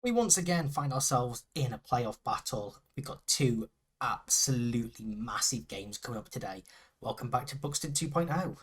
We once again find ourselves in a playoff battle. We've got two absolutely massive games coming up today. Welcome back to Buxton 2.0.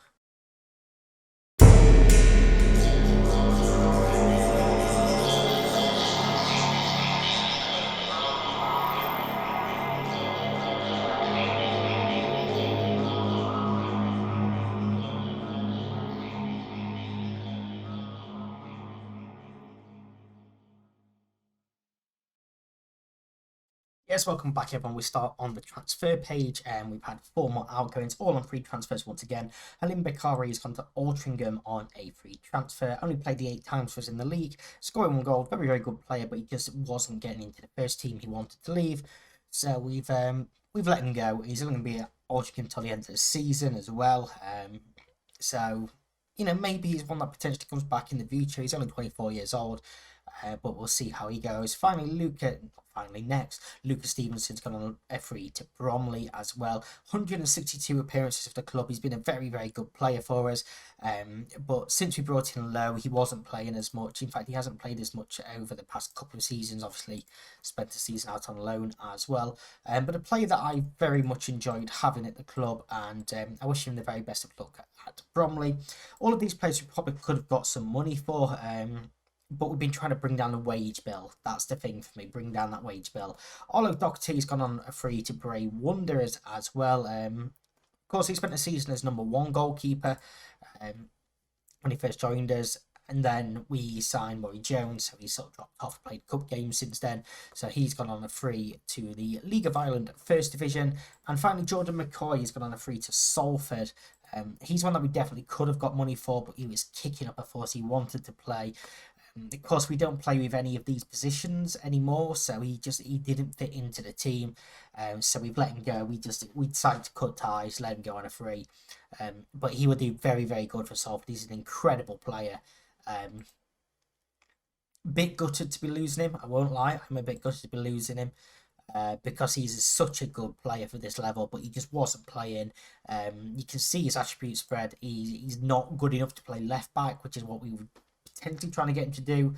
Yes, welcome back everyone. We start on the transfer page and we've had four more outgoings, all on free transfers once again. Halim Bekari has gone to Altrincham on a free transfer. Only played the 8 times for us in the league, scoring 1 goal. Very, very good player, but he just wasn't getting into the first team he wanted to leave. So we've let him go. He's only going to be at Altrincham until the end of the season as well. So maybe he's one that potentially comes back in the future. He's only 24 years old. But we'll see how he goes. Next, Lucas Stevenson's gone on a free to Bromley as well. 162 appearances for the club. He's been a very, very good player for us. But since we brought in Lowe, he wasn't playing as much. In fact, he hasn't played as much over the past couple of seasons. Obviously, spent the season out on loan as well. But a player that I very much enjoyed having at the club, and I wish him the very best of luck at Bromley. All of these players we probably could have got some money for. But we've been trying to bring down the wage bill. That's the thing for me, bring down that wage bill. Olo Doherty's gone on a free to Bray Wanderers as well. Of course, he spent the season as #1 goalkeeper when he first joined us. And then we signed Murray Jones, so he's sort of dropped off, played cup games since then. So he's gone on a free to the League of Ireland First Division. And finally, Jordan McCoy has gone on a free to Salford. He's one that we definitely could have got money for, but he was kicking up a fuss. He wanted to play. Of course, we don't play with any of these positions anymore, so he didn't fit into the team. So we've let him go. We decided to cut ties, let him go on a free. But he would do very, very good for Salford. He's an incredible player. Bit gutted to be losing him. I won't lie. I'm a bit gutted to be losing him. Because he's such a good player for this level, but he just wasn't playing. You can see his attribute spread. He's not good enough to play left back, which is what we were potentially trying to get him to do.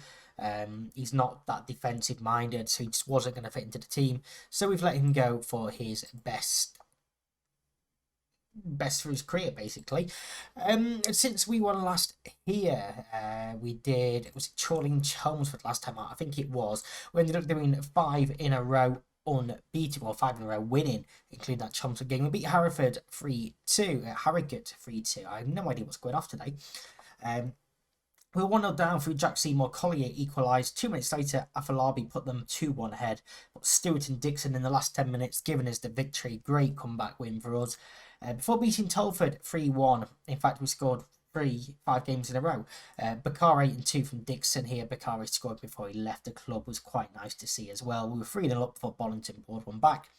He's not that defensive minded, so he just wasn't going to fit into the team. So we've let him go for his best for his career, basically. Since we won last here, we did, was it Chorling Chelmsford last time out? I think it was. We ended up doing 5 in a row unbeaten, or 5 in a row winning, including that Chelmsford game. We beat Hereford 3-2, Harrogate 3-2. I have no idea what's going off today. We were 1-0 down through Jack Seymour. Collier equalised. 2 minutes later, Afolabi put them 2-1 ahead. But Stewart and Dixon in the last 10 minutes giving us the victory. Great comeback win for us. Before beating Telford 3-1, in fact, we scored 5 games in a row. Bakari and 2 from Dixon here. Bakari scored before he left the club. Was quite nice to see as well. We were 3-0 up before Bollington brought one back.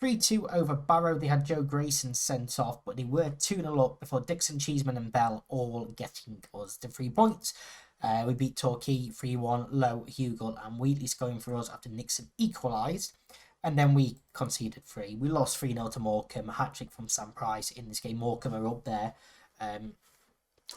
3-2 over Barrow. They had Joe Grayson sent off, but they were 2-0 up before Dixon, Cheeseman and Bell all getting us the 3 points. We beat Torquay 3-1, Lowe, Hugel and Wheatley scoring for us after Nixon equalised. And then we conceded 3. We lost 3-0 to Morecambe, a hat-trick from Sam Price in this game. Morecambe are up there.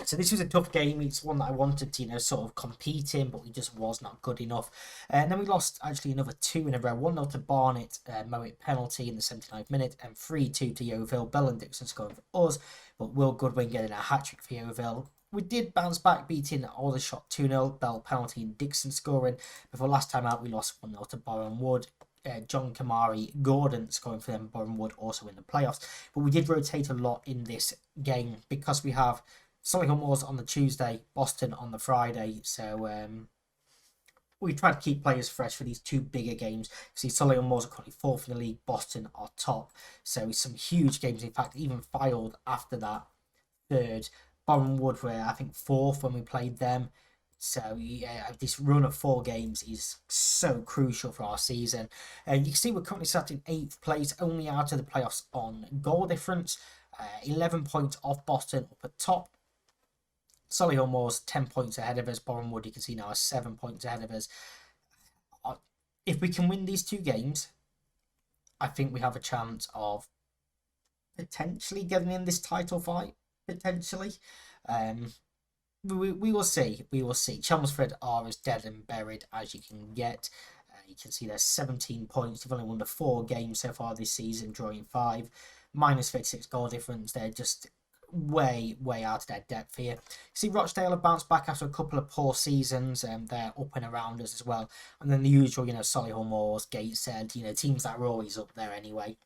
So this was a tough game. It's one that I wanted to, sort of compete in, but we just was not good enough. And then we lost actually another 2 in a row. 1-0 to Barnet, Mowat penalty in the 79th minute, and 3-2 to Yeovil. Bell and Dixon scoring for us, but Will Goodwin getting a hat-trick for Yeovil. We did bounce back, beating Aldershot 2-0, Bell penalty and Dixon scoring. Before last time out, we lost 1-0 to Boreham Wood. John Kamari Gordon scoring for them. Boreham Wood also in the playoffs. But we did rotate a lot in this game because we have Solihull Moors on the Tuesday, Boston on the Friday. So we try to keep players fresh for these 2 bigger games. See, Solihull Moors are currently 4th in the league, Boston are top. So some huge games. In fact, even filed after that 3rd. Boreham Wood were, I think, 4th when we played them. So yeah, this run of 4 games is so crucial for our season. And you can see we're currently sat in 8th place, only out of the playoffs on goal difference. 11 points off Boston up at top. Solihull Moors 10 points ahead of us. Boreham Wood, you can see now, is 7 points ahead of us. If we can win these 2 games, I think we have a chance of potentially getting in this title fight. Potentially. we will see. We will see. Chelmsford are as dead and buried as you can get. You can see there's 17 points. They've only won the 4 games so far this season, drawing 5. Minus 36 goal difference. They're just way out of their depth here. See, Rochdale have bounced back after a couple of poor seasons, and they're up and around us as well. And then the usual, Solihull Moors, Gateshead, teams that are always up there anyway.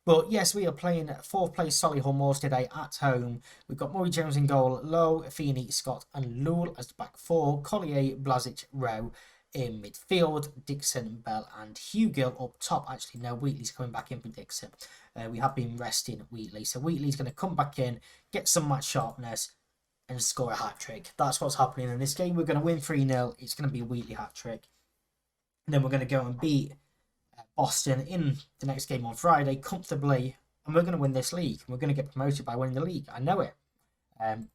But yes, we are playing 4th place Solihull Moors today at home. We've got Murray Jones in goal, Lowe, Feeney, Scott and Lewell as the back 4. Collier, Blasic, Rowe in midfield. Dixon, Bell and Hugill up top. Actually, no, Wheatley's coming back in for Dixon. We have been resting Wheatley. So Wheatley's going to come back in, get some match sharpness and score a hat-trick. That's what's happening in this game. We're going to win 3-0. It's going to be a Wheatley hat-trick. And then we're going to go and beat Boston in the next game on Friday comfortably, and we're going to win this league. We're going to get promoted by winning the league. I know it.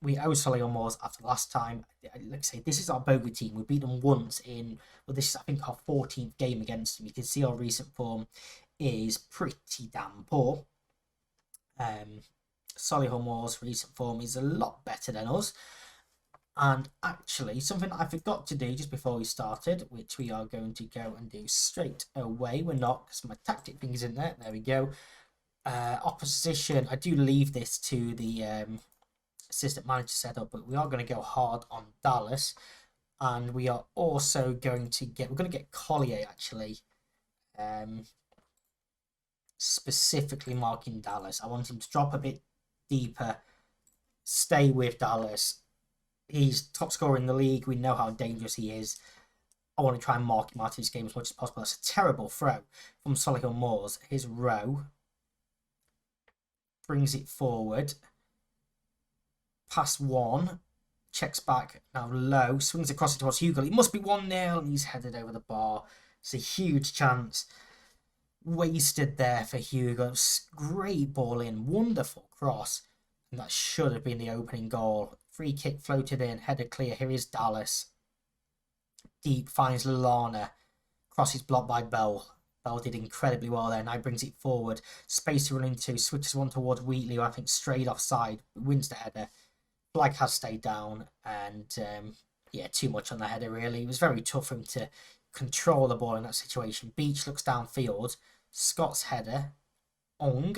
We owe Solihull Moors after last time. Like I say, this is our bogey team. We beat them once in, well, this is, I think, our 14th game against them. You can see our recent form is pretty damn poor. Solihull Moors' recent form is a lot better than us. And actually, something I forgot to do just before we started, which we are going to go and do straight away. We're not, because my tactic thing is in there. There we go. Opposition, I do leave this to the assistant manager setup, but we are going to go hard on Dallas. And we are also going to get, we're going to get Collier actually. Specifically marking Dallas. I want him to drop a bit deeper, stay with Dallas. He's top scorer in the league. We know how dangerous he is. I want to try and mark him out of this game as much as possible. That's a terrible throw from Solihull Moors. His Rowe brings it forward. Pass 1. Checks back. Now Low swings across it towards Hugill. It must be 1-0. And he's headed over the bar. It's a huge chance. Wasted there for Hugill. Great ball in. Wonderful cross. And that should have been the opening goal. Free kick floated in, header clear. Here is Dallas. Deep finds Lallana. Crosses blocked by Bell. Bell did incredibly well there. Now brings it forward. Space to run into. Switches one towards Wheatley, who I think strayed offside. Wins the header. Flag has stayed down. And yeah, too much on the header really. It was very tough for him to control the ball in that situation. Beach looks downfield. Scott's header. Ong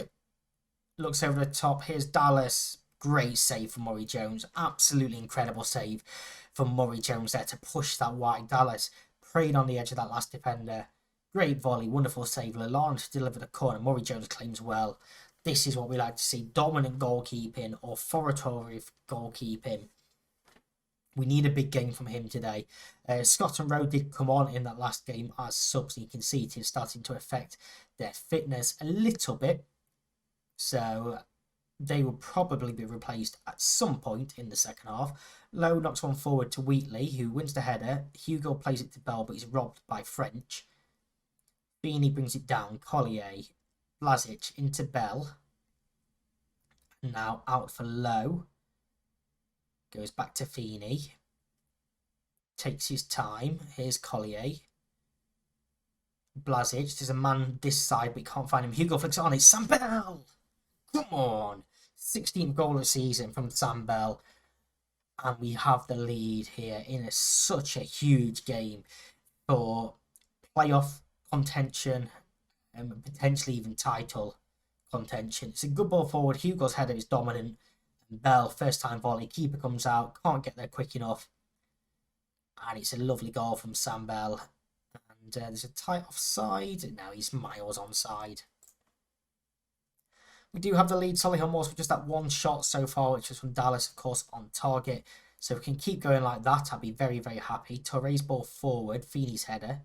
looks over the top. Here's Dallas. Great save from Murray Jones. Absolutely incredible save from Murray Jones there to push that wide. Dallas preyed on the edge of that last defender. Great volley. Wonderful save. Lalonde to deliver the corner. Murray Jones claims well. This is what we like to see. Dominant goalkeeping, authoritative goalkeeping. We need a big game from him today. Scott and Rowe did come on in that last game as subs. And you can see it is starting to affect their fitness a little bit. So they will probably be replaced at some point in the second half. Lowe knocks one forward to Wheatley, who wins the header. Hugo plays it to Bell, but he's robbed by French. Feeney brings it down. Collier. Blasic into Bell. Now out for Lowe. Goes back to Feeney. Takes his time. Here's Collier. Blasic. There's a man this side, but he can't find him. Hugo flicks it on. It's Sam Bell. Come on. 16th goal of the season from Sam Bell. And we have the lead here in such a huge game for playoff contention and potentially even title contention. It's a good ball forward. Hugo's header is dominant. And Bell, first time volley. Keeper comes out. Can't get there quick enough. And it's a lovely goal from Sam Bell. And there's a tight offside. Now he's miles onside. We do have the lead. Solihull Moors with just that one shot so far, which was from Dallas, of course, on target. So if we can keep going like that, I'll be very, very happy. Torre's ball forward. Feeney's header.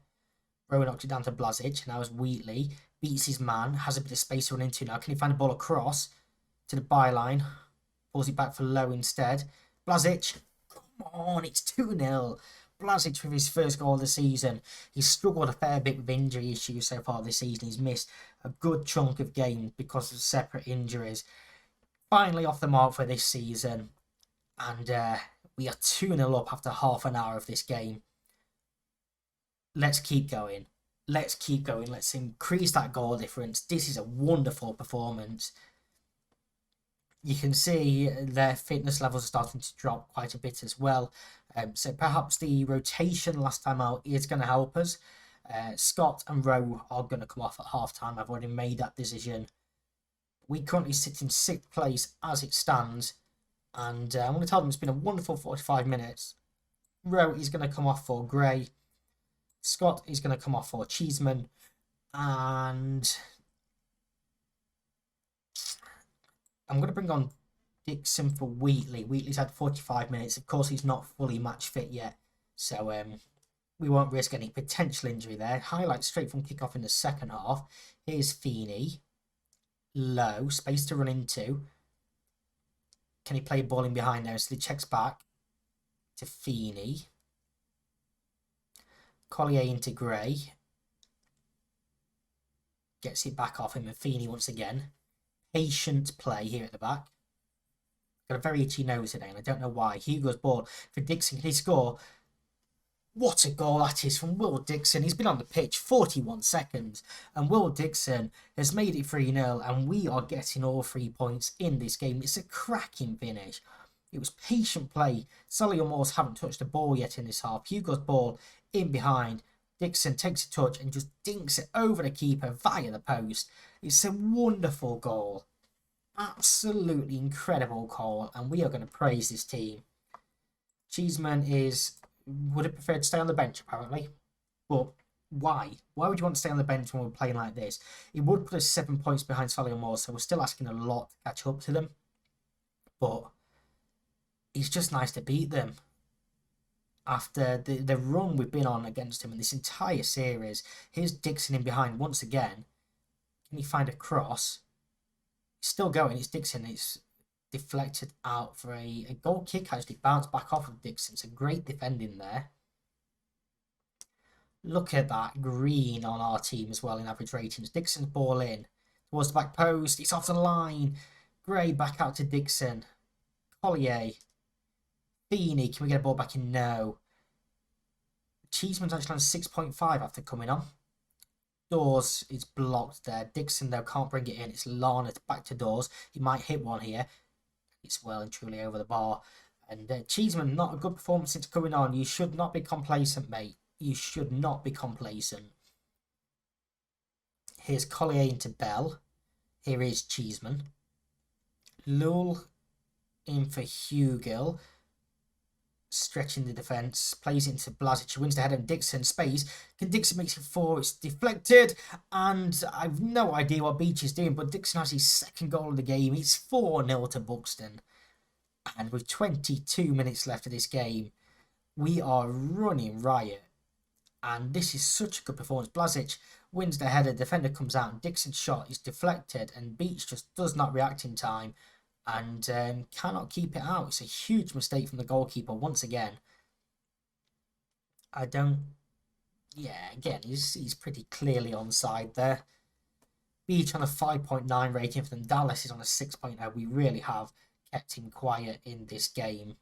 Rowe knocks it down to Blasic. Now as Wheatley beats his man. Has a bit of space to run into now. Can he find a ball across to the byline? Pulls it back for Lowe instead. Blasic. Come on, it's 2-0. Blasic with his first goal of the season. He's struggled a fair bit with injury issues so far this season. He's missed a good chunk of games because of separate injuries. Finally off the mark for this season. And we are 2-0 up after half an hour of this game. Let's keep going. Let's keep going. Let's increase that goal difference. This is a wonderful performance. you can see their fitness levels are starting to drop quite a bit as well. So perhaps the rotation last time out is going to help us. Scott and Rowe are going to come off at half time. I've already made that decision. We currently sit in 6th place as it stands. And I'm going to tell them it's been a wonderful 45 minutes. Rowe is going to come off for Gray. Scott is going to come off for Cheeseman. And I'm going to bring on Dixon for Wheatley. Wheatley's had 45 minutes. Of course, he's not fully match fit yet. So we won't risk any potential injury there. Highlights straight from kickoff in the second half. Here's Feeney. Low. Space to run into. Can he play ball in behind there? So he checks back to Feeney. Collier into Gray. Gets it back off him, and Feeney once again. Patient play here at the back. Got a very itchy nose today, and I don't know why. Hugo's ball for Dixon. Can he score? What a goal that is from Will Dixon. He's been on the pitch 41 seconds, and Will Dixon has made it 3-0, and we are getting all 3 points in this game. It's a cracking finish. It was patient play. Sully and Morse haven't touched the ball yet in this half. Hugo's ball in behind. Dixon takes a touch and just dinks it over the keeper via the post. It's a wonderful goal. Absolutely incredible goal, and we are going to praise this team. Cheeseman would have preferred to stay on the bench, apparently. But why? Why would you want to stay on the bench when we're playing like this? It would put us 7 points behind Solly and Moore, so we're still asking a lot to catch up to them. But it's just nice to beat them. After the run we've been on against him in this entire series. Here's Dixon in behind once again. Can he find a cross? It's still going. It's Dixon. It's deflected out for a goal kick. Actually bounced back off of Dixon. So great defending there. Look at that green on our team as well in average ratings. Dixon's ball in towards the back post. It's off the line. Gray back out to Dixon. Collier. Feeney, can we get a ball back in? No. Cheeseman's actually on 6.5 after coming on. Dawes is blocked there. Dixon, though, can't bring it in. It's Lana back to Dawes. He might hit one here. It's well and truly over the bar. And Cheeseman, not a good performance since coming on. You should not be complacent, mate. You should not be complacent. Here's Collier into Bell. Here is Cheeseman. Lull in for Hugill. Stretching the defence, plays into Blasic, wins the header, and Dixon space. Can Dixon makes it 4? It's deflected, and I've no idea what Beach is doing, but Dixon has his second goal of the game. It's 4-0 to Buxton, and with 22 minutes left of this game, we are running riot, and this is such a good performance. Blasic wins the header, defender comes out, and Dixon's shot is deflected, and Beach just does not react in time. And cannot keep it out. It's a huge mistake from the goalkeeper once again. Yeah, again, he's pretty clearly onside there. Beach on a 5.9 rating for them. Dallas is on a 6.0. We really have kept him quiet in this game.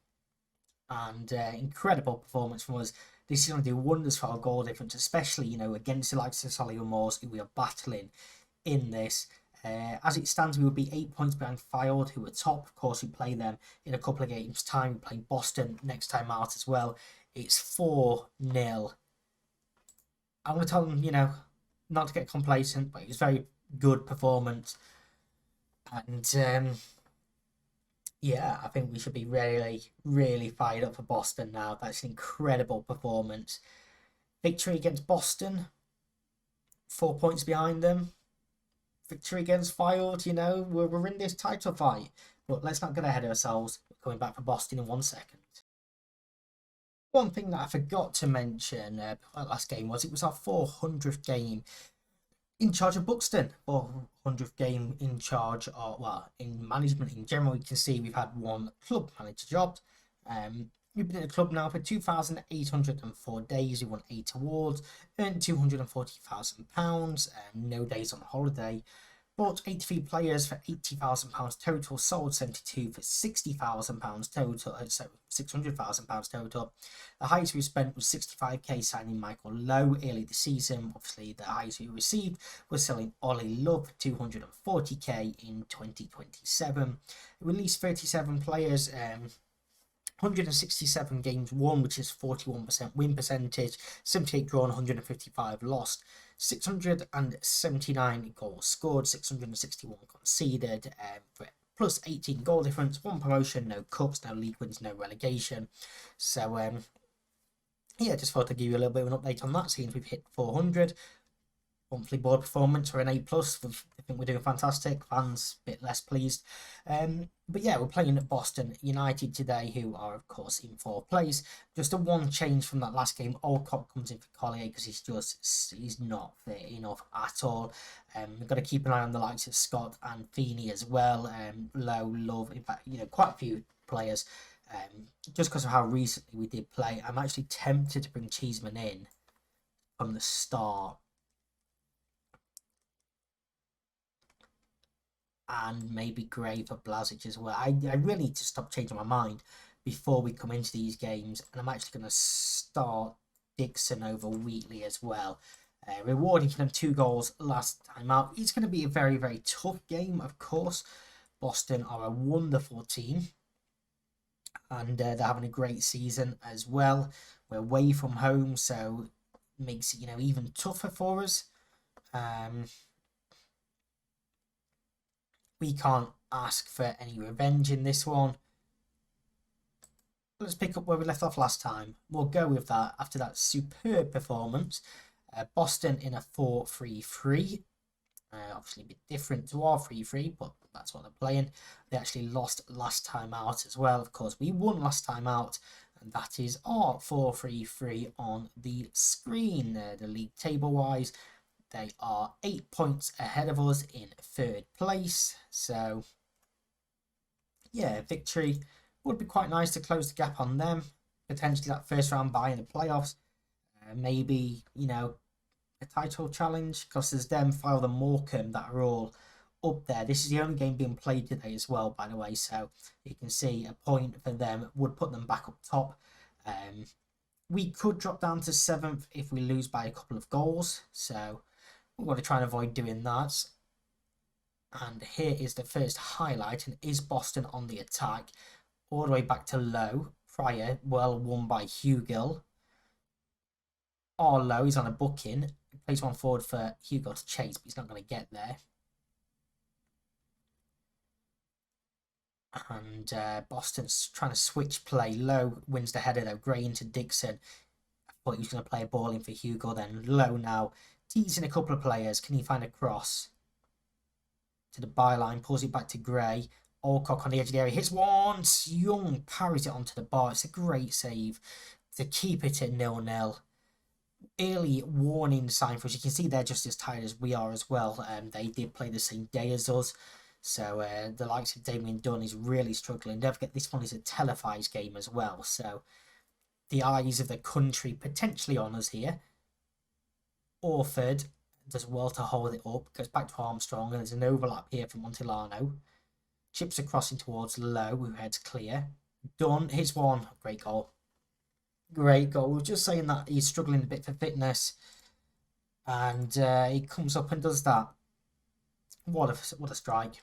And incredible performance from us. This is going to do wonders for our goal difference, especially, against the likes of Solly and Morse, who we are battling in this. As it stands, we will be 8 points behind Fylde, who are top. Of course, we play them in a couple of games' time. We play Boston next time out as well. It's 4-0. I'm going to tell them, not to get complacent, but it was a very good performance. And, yeah, I think we should be really, really fired up for Boston now. That's an incredible performance. Victory against Boston. 4 points behind them. Victory against Fylde, we're in this title fight. But let's not get ahead of ourselves. We're coming back for Boston in 1 second. One thing that I forgot to mention before the last game was it was our 400th game in charge of Buxton. 400th game in charge of, in management in general. You can see we've had one club manager job. We've been at the club now for 2,804 days. We won 8 awards, earned £240,000, no days on holiday. Bought 83 players for £80,000 total, sold 72 for £60,000 total, so £600,000 total. The highest we spent was 65k signing Michael Lowe early this season. Obviously, the highest we received was selling Ollie Love for 240k in 2027. Released 37 players. 167 games won, which is 41% win percentage, 78 drawn, 155 lost, 679 goals scored, 661 conceded, for plus 18 goal difference, 1 promotion, no cups, no league wins, no relegation. So, yeah, just thought I'd give you a little bit of an update on that, since we've hit 400. Monthly board performance for an A+. I think we're doing fantastic. Fans a bit less pleased. But yeah, we're playing at Boston United today, who are, of course, in 4th place. Just a one change from that last game. Alcock comes in for Collier because he's not fit enough at all. We've got to keep an eye on the likes of Scott and Feeney as well. Low, Love, in fact, quite a few players. Just because of how recently we did play, I'm actually tempted to bring Cheeseman in from the start. And maybe Gray for Blasic as well. I really need to stop changing my mind before we come into these games. And I'm actually going to start Dixon over Wheatley as well. Rewarding for them 2 goals last time out. It's going to be a very, very tough game, of course. Boston are a wonderful team. And they're having a great season as well. We're away from home, so it makes it, even tougher for us. We can't ask for any revenge in this one. Let's pick up where we left off last time. We'll go with that after that superb performance. Boston in a 4-3-3. Obviously a bit different to our 3-3, but that's what they're playing. They actually lost last time out as well. Of course, we won last time out, and that is our 4-3-3 on the screen. The league table-wise, they are 8 points ahead of us in 3rd place. So, yeah, victory would be quite nice to close the gap on them. Potentially that first round bye in the playoffs. Maybe, a title challenge. Because there's them, Fylde and Morecambe that are all up there. This is the only game being played today as well, by the way. So, you can see a point for them would put them back up top. We could drop down to 7th if we lose by a couple of goals. So, we've got to try and avoid doing that. And here is the first highlight. And is Boston on the attack? All the way back to Low. Pryor, well won by Hugill. Low, he's on a booking. He plays one forward for Hugill to chase, but he's not going to get there. And Boston's trying to switch play. Low wins the header though. Gray into Dixon. I thought he was going to play a ball in for Hugill then. Low now. Teasing a couple of players. Can he find a cross? To the byline. Pulls it back to Gray. Alcock on the edge of the area. Hits once. Young parries it onto the bar. It's a great save to keep it at 0-0. Early warning sign for us. You can see they're just as tired as we are as well. They did play the same day as us. So the likes of Damien Dunn is really struggling. Don't forget this one is a televised game as well. So the eyes of the country potentially on us here. Orford does well to hold it up. Goes back to Armstrong. And there's an overlap here from Montellano. Chips across in towards Low, who heads clear. Dunn hits one. Great goal. Great goal. We were just saying that he's struggling a bit for fitness. And he comes up and does that. What a strike.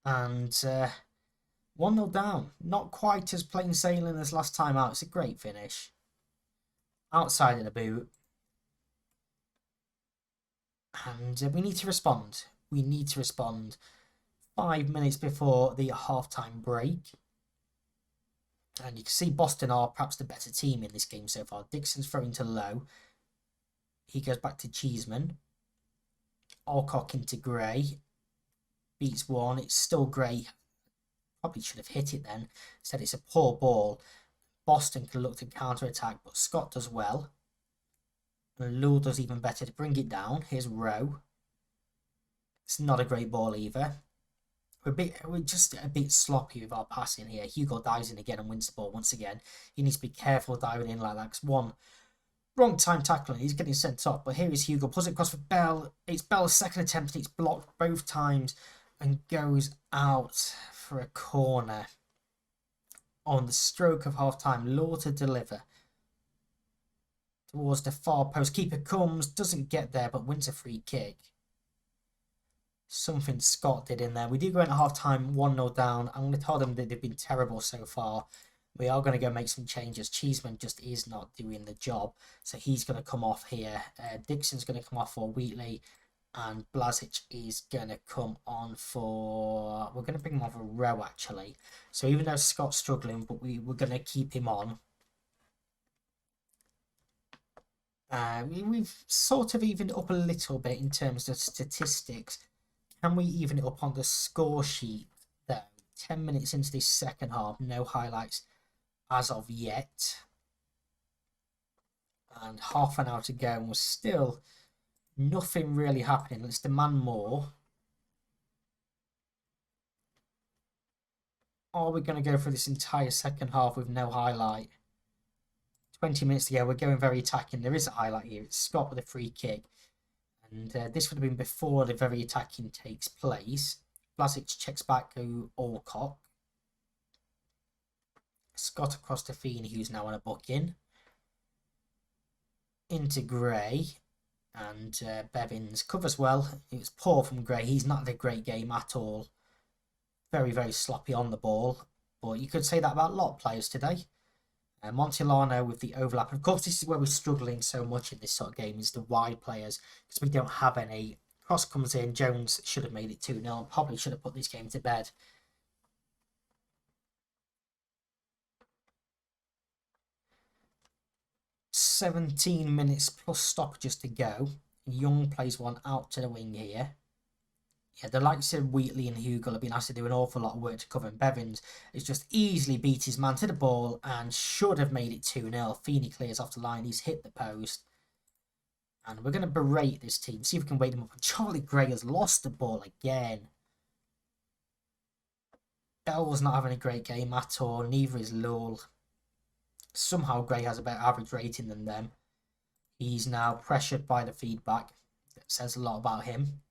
And 1-0 down. Not quite as plain sailing as last time out. It's a great finish. Outside of the boot. And we need to respond. We need to respond. 5 minutes before the half-time break. And you can see Boston are perhaps the better team in this game so far. Dixon's throwing to Low. He goes back to Cheeseman. Alcock into Gray. Beats one. It's still Gray. Probably should have hit it then. Said it's a poor ball. Boston can look to counter-attack, but Scott does well. And Lul does even better to bring it down. Here's Rowe. It's not a great ball either. We're just a bit sloppy with our passing here. Hugo dives in again and wins the ball once again. He needs to be careful diving in like that. Because one, Wrong time tackling. He's getting sent off. But here is Hugo. Pulls it across for Bell. It's Bell's second attempt. It's blocked both times and goes out for a corner. On the stroke of half time, Law to deliver towards the far post. Keeper comes, doesn't get there, but wins a free kick. Something Scott did in there. We do go into half time 1-0 down. I'm going to tell them that they've been terrible so far. We are going to go make some changes. Cheeseman just is not doing the job. So he's going to come off here. Dixon's going to come off for Wheatley. And Blasic is going to come on for... We're going to bring him off a row, actually. So even though Scott's struggling, but we're going to keep him on. We've sort of evened up a little bit in terms of statistics. Can we even it up on the score sheet, though? 10 minutes into this second half, no highlights as of yet. And half an hour to go, and we're still... Nothing really happening. Let's demand more. Are we going to go for this entire second half with no highlight? 20 minutes to go. We're going very attacking. There is a highlight here. It's Scott with a free kick. And this would have been before the very attacking takes place. Blasic checks back to Alcock. Scott across to Feeney, who's now on a booking. Into Gray. And Bevins covers well. It was poor from Gray. He's not had a great game at all. Very, very sloppy on the ball. But you could say that about a lot of players today. Montilano with the overlap. And of course, this is where we're struggling so much in this sort of game, is the wide players. Because we don't have any. Cross comes in. Jones should have made it 2-0. Probably should have put this game to bed. $17 minutes plus stoppages to go. Young plays one out to the wing here. Yeah, the likes of Wheatley and Hugo have been asked to do an awful lot of work to cover. And Bevins has just easily beat his man to the ball and should have made it 2-0. Feeney clears off the line. He's hit the post. And we're going to berate this team. See if we can wake them up. And Charlie Gray has lost the ball again. Bell's not having a great game at all. Neither is Lowell. Somehow Gray has a better average rating than them. He's now pressured by the feedback. That says a lot about him.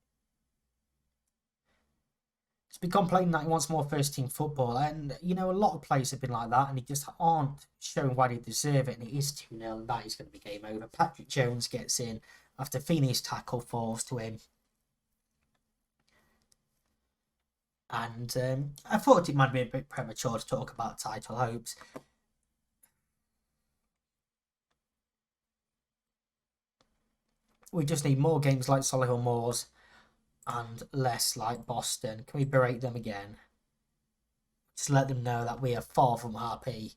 He's been complaining that he wants more first team football. And, you know, a lot of players have been like that. And they just aren't showing why they deserve it. And it is 2-0. And that is going to be game over. Patrick Jones gets in after Feeney's tackle falls to him. And I thought it might be a bit premature to talk about title hopes. We just need more games like Solihull Moors and less like Boston. Can we berate them again? Just let them know that we are far from happy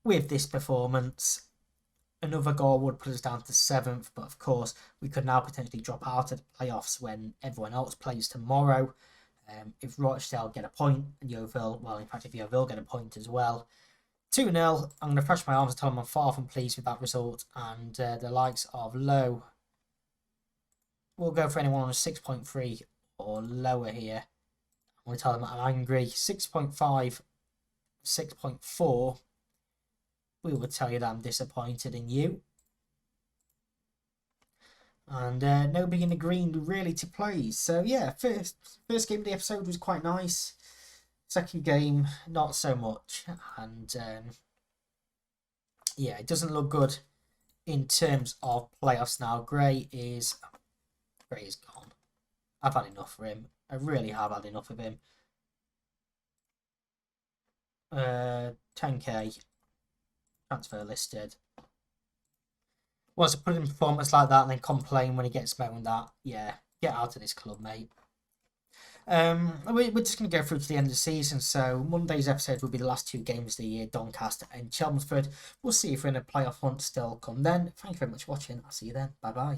with this performance. Another goal would put us down to 7th, but of course we could now potentially drop out of the playoffs when everyone else plays tomorrow. If Rochdale get a point and Yeovil, well, in fact, if Yeovil get a point as well. 2-0. I'm going to fresh my arms and tell them I'm far from pleased with that result. And the likes of Lowe. We'll go for anyone on a 6.3 or lower here. I'm going to tell them I'm angry. 6.5, 6.4. We will tell you that I'm disappointed in you. And nobody in the green really to play. So yeah, first game of the episode was quite nice. Second game, not so much. And yeah, it doesn't look good in terms of playoffs now. Gray is gone. I've had enough for him. I really have had enough of him. 10k transfer listed. Was to put in performance like that and then complain when he gets moaned at. Yeah, get out of this club, mate. We're just going to go through to the end of the season. So Monday's episode will be the last 2 games of the year, Doncaster and Chelmsford. We'll see if we're in a playoff hunt still come then. Thank you very much for watching. I'll see you then. Bye bye.